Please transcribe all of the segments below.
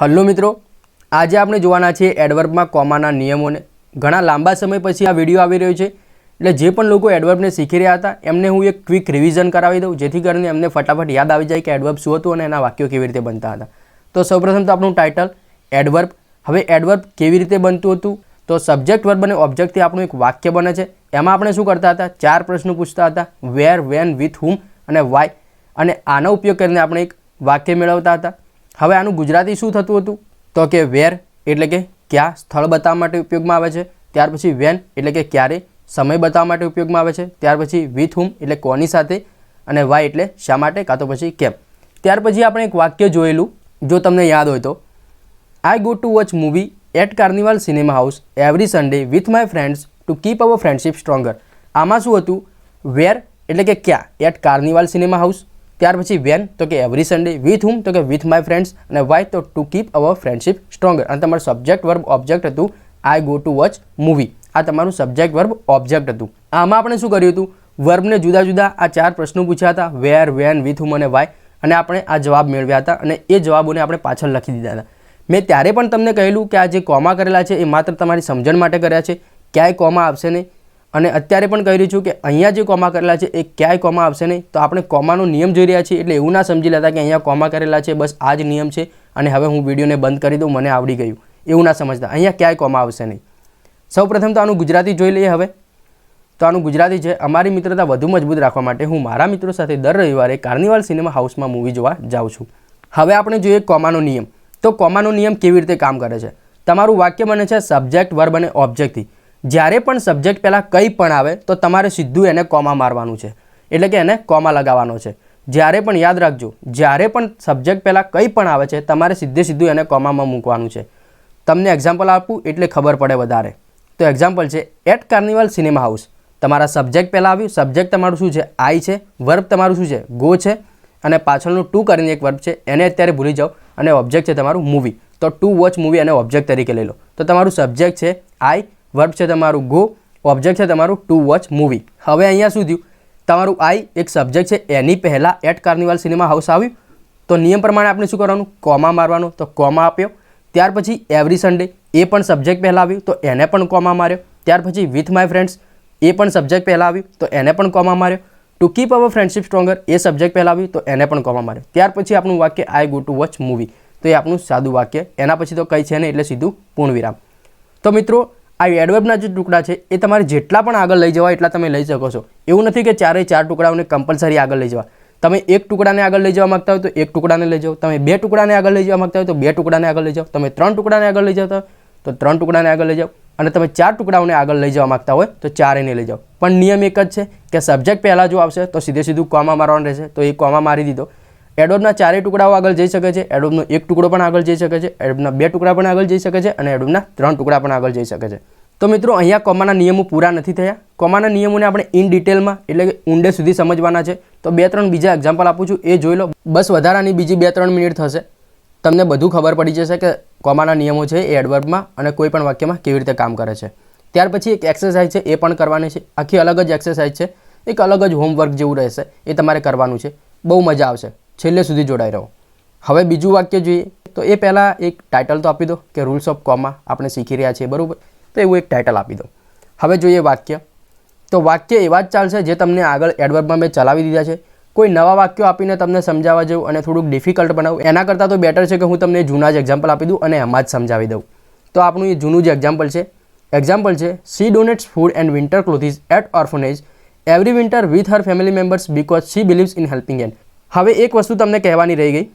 Hello મિત્રો, આજે આપણે જોવાના છે એડવર્બમાં કોમાના નિયમોને। ઘણા લાંબા સમય પછી આ વિડીયો આવી રહ્યો છે, એટલે જે પણ લોકો એડવર્બને શીખી રહ્યા હતા એમને હું એક ક્વિક રિવિઝન કરાવી દઉં, જેથી કરીને એમને ફટાફટ યાદ આવી જાય કે એડવર્બ શું હતું અને એના વાક્યો કેવી રીતે બનતા હતા। તો સૌપ્રથમ તો આપણું ટાઇટલ એડવર્બ। હવે એડવર્બ કેવી રીતે બનતું હતું? તો સબ્જેક્ટ વર્બ અને ઓબ્જેક્ટથી આપણું એક વાક્ય બને છે। એમાં આપણે શું કરતા હતા? 4 પ્રશ્નો પૂછતા હતા, વેર, વેન, વિથ હુમ અને વાય, અને આનો ઉપયોગ કરીને આપણે એક વાક્ય મેળવતા હતા। હવે આનું ગુજરાતી શું થતું હતું? તો કે વેર એટલે કે ક્યાં, સ્થળ બતાવવા માટે ઉપયોગમાં આવે છે। ત્યાર પછી વેન એટલે કે ક્યારે, સમય બતાવવા માટે ઉપયોગમાં આવે છે। ત્યાર પછી વિથ હુમ એટલે કોની સાથે, અને વાય એટલે શા માટે કાં તો પછી કેમ। ત્યાર પછી આપણે એક વાક્ય જોયેલું, જો તમને યાદ હોય તો, I go to watch movie at Carnival cinema house every Sunday with my friends to keep our friendship stronger. આમાં શું હતું? વેર એટલે કે ક્યાં, એટ કાર્નિવલ સિનેમા હાઉસ। ત્યાર પછી વેન તો કે એવરી સન્ડે, વિથ હુમ તો કે વિથ માય ફ્રેન્ડ્સ, અને વાય તો two keep our friendship stronger. અને તમારું સબ્જેક્ટ વર્બ ઓબ્જેક્ટ હતું આઈ ગો ટુ વોચ મૂવી। આ તમારું સબ્જેક્ટ વર્બ ઓબ્જેક્ટ હતું। આમાં આપણે શું કર્યું હતું? વર્બને જુદા જુદા આ 4 પ્રશ્નો પૂછ્યા હતા, વેર, વેન, વિથ હુમ અને વાય, અને આપણે આ જવાબ મેળવ્યા હતા અને એ જવાબોને આપણે પાછળ લખી દીધા હતા। મેં ત્યારે પણ તમને કહેલું કે આ જે કોમા કરેલા છે એ માત્ર તમારી સમજણ માટે કર્યા છે, ક્યાંય કોમા આવશે નહીં। અને અત્યારે પણ કહી રહ્યું છું કે અહીંયા જે કોમા કરેલા છે એ ક્યાંય કોમા આવશે નહીં। તો આપણે કોમાનો નિયમ જોઈ રહ્યા છીએ, એટલે એવું ના સમજી લેતા કે અહીંયા કોમા કરેલા છે બસ આ જ નિયમ છે અને હવે હું વિડીયોને બંધ કરી દઉં, મને આવડી ગયું, એવું ના સમજતા। અહીંયા ક્યાંય કોમા આવશે નહીં। સૌપ્રથમ તો આનું ગુજરાતી જોઈ લઈએ। હવે તો આનું ગુજરાતી છે, અમારી મિત્રતા વધુ મજબૂત રાખવા માટે હું મારા મિત્રો સાથે દર રવિવારે કાર્નિવલ સિનેમા હાઉસમાં મૂવી જોવા જાઉં છું। હવે આપણે જોઈએ કોમાનો નિયમ। તો કોમાનો નિયમ કેવી રીતે કામ કરે છે? તમારું વાક્ય બને છે સબ્જેક્ટ વર્બ અને ઓબ્જેક્ટથી। જ્યારે પણ સબ્જેક્ટ પહેલાં કંઈ પણ આવે તો તમારે સીધું એને કોમા મારવાનું છે, એટલે કે એને કોમા લગાવવાનો છે। જ્યારે પણ યાદ રાખજો, જ્યારે પણ સબ્જેક્ટ પહેલાં કંઈ પણ આવે છે તમારે સીધું એને કોમામાં મૂકવાનું છે। તમને એક્ઝામ્પલ આપું એટલે ખબર પડે વધારે। તો એક્ઝામ્પલ છે એટ કાર્નિવલ સિનેમા હાઉસ। તમારા સબ્જેક્ટ પહેલાં આવ્યું, સબ્જેક્ટ તમારું શું છે? આઈ છે, વર્બ તમારું શું છે? ગો છે, અને પાછળનું ટુ કરીને એક વર્બ છે, એને અત્યારે ભૂલી જાઓ, અને ઓબ્જેક્ટ છે તમારું મૂવી। તો ટુ વોચ મૂવી અને ઓબ્જેક્ટ તરીકે લઈ લો। તો તમારું સબ્જેક્ટ છે આઈ, વર્બ છે તમારું ગો, ઓબ્જેક્ટ છે તમારું ટુ વોચ મૂવી। હવે અહીંયા શું થયું? તમારું આઈ એક સબ્જેક્ટ છે, એની પહેલાં એટ કાર્નિવલ સિનેમા હાઉસ આવ્યું તો નિયમ પ્રમાણે આપણે શું કરવાનું? કોમા મારવાનો। તો કોમા આપ્યો। ત્યાર પછી એવરી સન્ડે, એ પણ સબ્જેક્ટ પહેલાં આવ્યું તો એને પણ કોમા માર્યો। ત્યાર પછી વિથ માય ફ્રેન્ડ્સ, એ પણ સબ્જેક્ટ પહેલાં આવ્યું તો એને પણ કોમા માર્યો। Two keep our friendship stronger, A subject પહેલાં આવ્યું તો એને પણ કોમા માર્યો। ત્યાર પછી આપણું વાક્ય આઈ ગો ટુ વોચ મૂવી, તો એ આપણું સાદું વાક્ય, એના પછી તો કંઈ છે નહીં, એટલે સીધું પૂર્ણવિરામ। તો મિત્રો, આ એડવર્બના જે ટુકડા છે એ તમારે જેટલા પણ આગળ લઈ જવા એટલા તમે લઈ શકો છો। એવું નથી કે 4 ટુકડાઓને કમ્પલસરી આગળ લઈ જવા। તમે એક ટુકડાને આગળ લઈ જવા માંગતા હોય તો એક ટુકડાને લઈ જાઓ, તમે 2 ટુકડાને આગળ લઈ જવા માંગતા હોય તો 2 ટુકડાને આગળ લઈ જાઓ, તમે 3 ટુકડાને આગળ લઈ જતા હોય તો 3 ટુકડાને આગળ લઈ જાઓ, અને તમે 4 ટુકડાઓને આગળ લઈ જવા માંગતા હોય તો 4 લઈ જાઓ। પણ નિયમ એક જ છે કે સબ્જેક્ટ પહેલાં જો આવશે તો સીધું કોમા મારવાનું રહેશે, તો એ કોમા મારી દીધો। એડવર્બના 4 ટુકડાઓ આગળ જઈ શકે છે, એડવર્બનો 1 ટુકડો પણ આગળ જઈ શકે છે, એડવર્બના 2 ટુકડા પણ આગળ જઈ શકે છે, અને એડવર્બના 3 ટુકડા પણ આગળ જઈ શકે છે। તો મિત્રો, અહીંયા કોમાના નિયમો પૂરા નથી થયા। કોમાના નિયમોને આપણે ઇન ડિટેલમાં એટલે કે ઊંડે સુધી સમજવાના છે। તો 2-3 બીજા એક્ઝામ્પલ આપું છું, એ જોઈ લો। બસ વધારાની બીજી 2-3 મિનિટ થશે, તમને બધું ખબર પડી જશે કે કોમાના નિયમો છે એ એડવર્બમાં અને કોઈ પણ વાક્યમાં કેવી રીતે કામ કરે છે। ત્યાર પછી એક એક્સરસાઇઝ છે, એ પણ કરવાની છે। આખી અલગ જ એક્સરસાઇઝ છે, એક અલગ જ હોમવર્ક જેવું રહેશે, એ તમારે કરવાનું છે। બહુ મજા આવશે, છેલ્લે સુધી જોડાઈ રહો। હવે બીજું વાક્ય જોઈએ, તો એ પહેલાં એક ટાઇટલ તો આપી દો કે રૂલ્સ ઓફ કોમા આપણે શીખી રહ્યા છીએ, બરાબર? તો એવું એક ટાઇટલ આપી દો। હવે જોઈએ વાક્ય। તો વાક્ય એવા જ ચાલશે જે તમને આગળ એડવર્બમાં મેં ચલાવી દીધા છે। કોઈ નવા વાક્યો આપીને તમને સમજાવવા જેવું અને થોડુંક ડિફિકલ્ટ બનાવું એના કરતાં તો બેટર છે કે હું તમને જૂના જ એક્ઝામ્પલ આપી દઉં અને એમાં જ સમજાવી દઉં। તો આપણું એ જૂનું જે એક્ઝામ્પલ છે she donates food and winter clothes at orphanage every winter with her family members because she believes in helping hand. હવે એક વસ્તુ તમને કહેવાની રહી ગઈ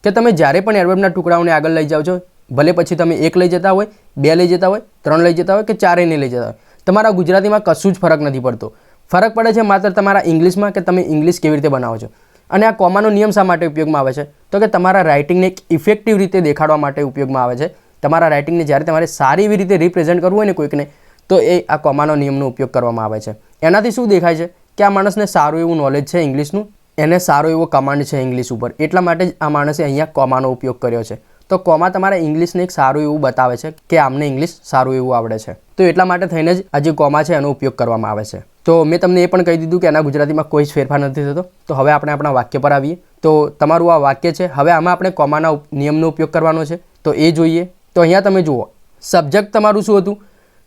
કે તમે જ્યારે પણ એડવર્બના ટુકડાઓને આગળ લઈ જાઓ છો, ભલે પછી તમે 1 લઈ જતા હોય, 2 લઈ જતા હોય, 3 લઈ જતા હોય કે 4 નહીં લઈ જતા હોય, તમારા ગુજરાતીમાં કશું જ ફરક નથી પડતો। ફરક પડે છે માત્ર તમારા ઇંગ્લિશમાં કે તમે ઇંગ્લિશ કેવી રીતે બનાવો છો। અને આ કોમાનો નિયમ શા માટે ઉપયોગમાં આવે છે? તો કે તમારા રાઇટિંગને એક ઇફેક્ટિવ રીતે દેખાડવા માટે ઉપયોગમાં આવે છે। તમારા રાઇટિંગને જ્યારે તમારે સારી એવી રીતે રિપ્રેઝેન્ટ કરવું હોય ને કોઈકને, તો એ આ કોમાનો નિયમનો ઉપયોગ કરવામાં આવે છે। એનાથી શું દેખાય છે કે આ માણસને સારું એવું નોલેજ છે ઇંગ્લિશનું, એને સારો એવો કમાન્ડ છે ઇંગ્લિશ ઉપર, એટલા માટે જ આ માણસે અહીંયા કોમાનો ઉપયોગ કર્યો છે। તો કોમા તમારા ઇંગ્લિશને એક સારું એવું બતાવે છે કે આમને ઇંગ્લિશ સારું એવું આવડે છે, તો એટલા માટે થઈને જ આ જે કોમા છે એનો ઉપયોગ કરવામાં આવે છે। તો મેં તમને એ પણ કહી દીધું કે એના ગુજરાતીમાં કોઈ જ ફેરફાર નથી થતો। તો હવે આપણે આપણા વાક્ય પર આવીએ। તો તમારું આ વાક્ય છે, હવે આમાં આપણે કોમાના નિયમનો ઉપયોગ કરવાનો છે। તો એ જોઈએ. તો અહીંયા તમે જુઓ, સબ્જેક્ટ તમારું શું હતું?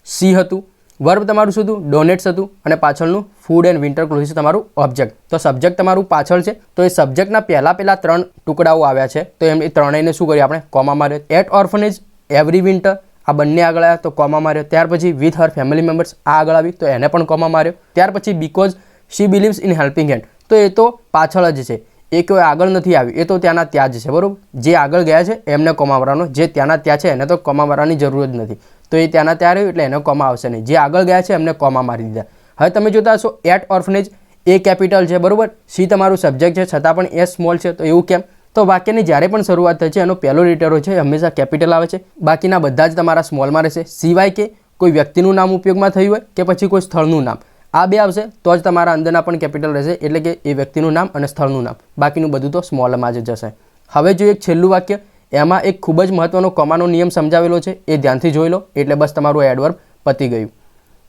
સી હતું. વર્બ તમારું શું હતું? ડોનેટ્સ હતું. અને પાછળનું ફૂડ એન્ડ વિન્ટર ક્લોથિંગ તમારું ઓબ્જેક્ટ. તો સબ્જેક્ટ તમારું પાછળ છે, તો એ સબ્જેક્ટના પેલા 3 ટુકડાઓ આવ્યા છે, તો એમ એ ત્રણેયને શું કર્યું આપણે? કોમા માર્યો. એટ ઓર્ફનેજ, એવરી વિન્ટર, આ બંને આગળ આવ્યા તો કોમા માર્યો. ત્યાર પછી વિથ હર ફેમિલી મેમ્બર્સ, આ આગળ આવી તો એને પણ કોમા માર્યો. ત્યાર પછી because she believes in helping hand, તો એ તો પાછળ જ છે, એ કોઈ આગળ નથી આવ્યું, એ તો ત્યાંના ત્યાં જ છે, બરાબર. જે આગળ ગયા છે એમને કોમા મારવાનો, જે ત્યાંના ત્યાં છે એને તો કોમા મારવાની જરૂર જ નથી, તો એ ત્યાંના ત્યાં રહ્યું એટલે એને કોમા આવશે નહીં. જે આગળ ગયા છે એમને કોમા મારી દીધા. હવે તમે જોતા હશો એટ ઓર્ફનેજ, એ કેપિટલ છે, બરાબર. સી તમારું સબ્જેક્ટ છે છતાં પણ એ સ્મોલ છે, તો એવું કેમ? તો વાક્યની જ્યારે પણ શરૂઆત થાય છે એનો પહેલો લેટર હોય છે હંમેશા કેપિટલ આવે છે, બાકીના બધા જ તમારા સ્મોલમાં રહેશે, સિવાય કે કોઈ વ્યક્તિનું નામ ઉપયોગમાં થયું હોય કે પછી કોઈ સ્થળનું નામ, આ બે આવશે તો જ તમારા અંદરના પણ કેપિટલ રહેશે, એટલે કે એ વ્યક્તિનું નામ અને સ્થળનું નામ. બાકીનું બધું તો સ્મોલમાં જ જશે. હવે જો એક છેલ્લું વાક્ય, એમાં એક ખૂબ જ મહત્વનો કોમાનો નિયમ સમજાવેલો છે, એ ધ્યાનથી જોઈ લો એટલે બસ તમારું એડવર્બ પતી ગયું.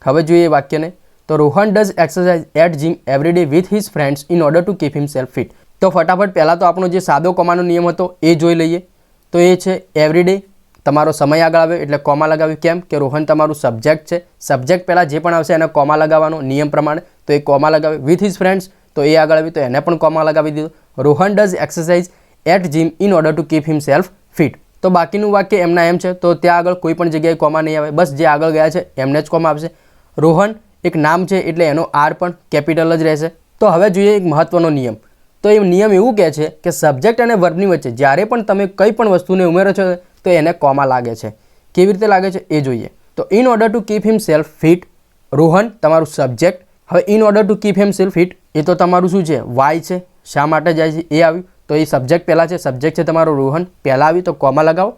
હવે જોઈએ એ વાક્યને, તો Rohan does exercise at gym every day with his friends in order to keep himself fit. તો ફટાફટ પહેલાં તો આપણો જે સાદો કોમાનો નિયમ હતો એ જોઈ લઈએ. તો એ છે એવરી ડે, તમારો સમય આગળ આવ્યો એટલે કોમા લગાવ્યું. કેમ કે રોહન તમારું સબ્જેક્ટ છે, સબ્જેક્ટ પહેલાં જે પણ આવશે એને કોમા લગાવવાનો નિયમ પ્રમાણે, તો એ કોમા લગાવ્યું. વિથ હિઝ ફ્રેન્ડ્સ, તો એ આગળ આવ્યું તો એને પણ કોમા લગાવી દીધો. Rohan does exercise at gym in order to keep himself fit, તો બાકીનું વાક્ય એમના એમ છે, તો ત્યાં આગળ કોઈ પણ જગ્યાએ કોમા નહીં આવે, બસ જે આગળ ગયા છે એમને જ કોમા આવશે. રોહન એક નામ છે એટલે એનો આર પણ કેપિટલ જ રહેશે. તો હવે જોઈએ એક મહત્વનો નિયમ, તો એ નિયમ એવું કહે છે કે સબ્જેક્ટ અને વર્બની વચ્ચે જ્યારે પણ તમે કંઈ પણ વસ્તુને ઉમેરો છો તો એને કોમા લાગે છે. કેવી રીતે લાગે છે એ જોઈએ. તો in order to keep himself fit, Rohan તમારું સબ્જેક્ટ. હવે in order to keep himself fit, એ તો તમારું શું છે? વાય છે, શા માટે જાય છે એ આવ્યું, તો એ સબ્જેક્ટ પહેલાં છે, સબ્જેક્ટ છે તમારું રોહન, પહેલાં આવ્યું તો કોમા લગાવો.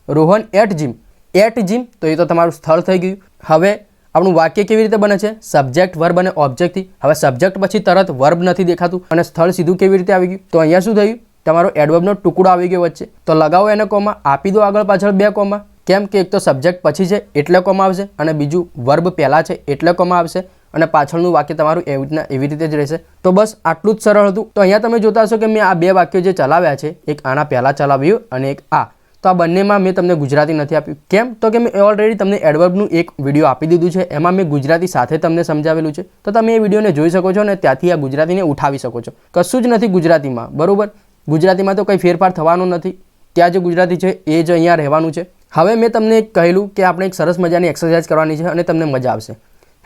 Rohan at gym, at gym, તો એ તો તમારું સ્થળ થઈ ગયું. હવે આપણું વાક્ય કેવી રીતે બને છે? સબ્જેક્ટ, વર્બ અને ઓબ્જેક્ટથી. હવે સબ્જેક્ટ પછી તરત વર્બ નથી દેખાતું અને સ્થળ સીધું કેવી રીતે આવી ગયું? તો અહીંયા શું થયું? તમારો એડવર્બનો ટુકડો આવી ગયો વચ્ચે, તો લગાવો એને કોમા, આપી દો આગળ પાછળ 2 કોમા. કેમ કે એક તો સબ્જેક્ટ પછી છે એટલે કોમા આવશે અને બીજું વર્બ પહેલાં છે એટલે કોમા આવશે અને પાછળનું વાક્ય તમારું એવી રીતે જ રહેશે. તો બસ આટલું જ સરળ હતું. તો અહીંયા તમે જોતા હશો કે મેં આ 2 વાક્યો જે ચલાવ્યા છે, એક આના પહેલાં ચલાવ્યું અને એક આ, તો આ બંનેમાં મેં તમને ગુજરાતી નથી આપ્યું. કેમ? તો કે મેં ઓલરેડી તમને એડવર્બનું એક વિડીયો આપી દીધું છે, એમાં મેં ગુજરાતી સાથે તમને સમજાવેલું છે, તો તમે એ વિડીયોને જોઈ શકો છો અને ત્યાંથી આ ગુજરાતીને ઉઠાવી શકો છો. કશું જ નથી ગુજરાતીમાં, બરાબર. ગુજરાતીમાં તો કંઈ ફેરફાર થવાનો નથી, ત્યાં જે ગુજરાતી છે એ જ અહીંયા રહેવાનું છે. હવે મેં તમને કહેલું કે આપણે એક સરસ મજાની એક્સરસાઇઝ કરવાની છે અને તમને મજા આવશે.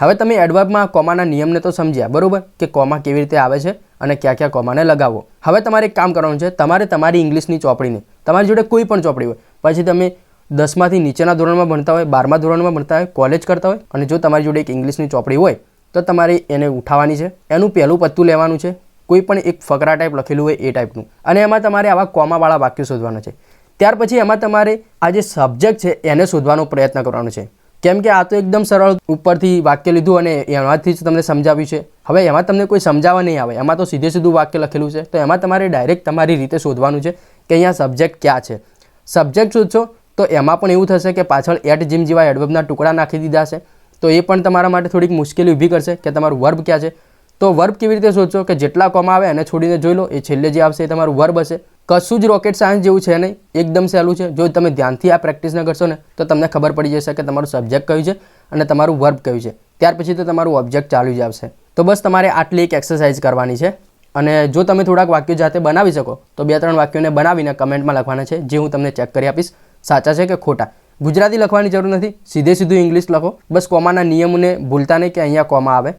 હવે તમે એડવર્બમાં કોમાના નિયમને તો સમજ્યા, બરાબર, કે કોમા કેવી રીતે આવે છે અને ક્યાં ક્યાં કોમાને લગાવવો. હવે તમારે એક કામ કરવાનું છે, તમારે તમારી ઇંગ્લિશની ચોપડીને, તમારી જોડે કોઈ પણ ચોપડી હોય, પછી તમે 10માંથી નીચેના ધોરણમાં ભણતા હોય, 12મા ધોરણમાં ભણતા હોય, કોલેજ કરતા હોય, અને જો તમારી જોડે એક ઇંગ્લિશની ચોપડી હોય તો તમારે એને ઉઠાવવાની છે. એનું પહેલું પત્તું લેવાનું છે, કોઈ પણ એક ફકરા ટાઈપ લખેલું હોય એ ટાઈપનું, અને એમાં તમારે આવા કોમાવાળા વાક્યો શોધવાના છે. ત્યાર પછી એમાં તમારે આ જે સબ્જેક્ટ છે એને શોધવાનો પ્રયત્ન કરવાનો છે. કેમ કે આ તો એકદમ સરળ ઉપરથી વાક્ય લીધું અને એમાંથી જ તમને સમજાવ્યું છે. હવે એમાં તમને કોઈ સમજાવવા નહીં આવે, એમાં તો સીધું વાક્ય લખેલું છે, તો એમાં તમારે ડાયરેક્ટ તમારી રીતે શોધવાનું છે કે અહીંયા સબ્જેક્ટ ક્યાં છે. સબ્જેક્ટ શોધશો તો એમાં પણ એવું થશે કે પાછળ એટ જીમ જેવા એડવર્બના ટુકડા નાખી દીધા છે, તો એ પણ તમારા માટે થોડીક મુશ્કેલી ઊભી કરશે કે તમારું વર્બ ક્યાં છે. તો વર્બ કેવી રીતે શોધશો કે જેટલા કોમા આવે એને છોડીને જોઈ લો, એ છેલ્લે જે આવશે એ તમારું વર્બ હશે. કશું જ રોકેટ સાયન્સ જેવું છે નહીં, એકદમ સહેલું છે. જો તમે ધ્યાનથી આ પ્રેક્ટિસ ન કરશો ને તો તમને ખબર પડી જશે કે તમારું સબ્જેક્ટ કયું છે અને તમારું વર્બ કયું છે. ત્યાર પછી તો તમારું ઓબ્જેક્ટ ચાલુ જ આવશે. તો બસ તમારે આટલી એક એક્સરસાઇઝ કરવાની છે, અને જો તમે થોડાક વાક્યો જાતે બનાવી શકો તો 2-3 વાક્યોને બનાવીને કમેન્ટમાં લખવાના છે, જે હું તમને ચેક કરી આપીશ સાચા છે કે ખોટા. ગુજરાતી લખવાની જરૂર નથી, સીધું ઇંગ્લિશ લખો. બસ કોમાના નિયમોને ભૂલતા નહીં કે અહીંયા કોમા આવે.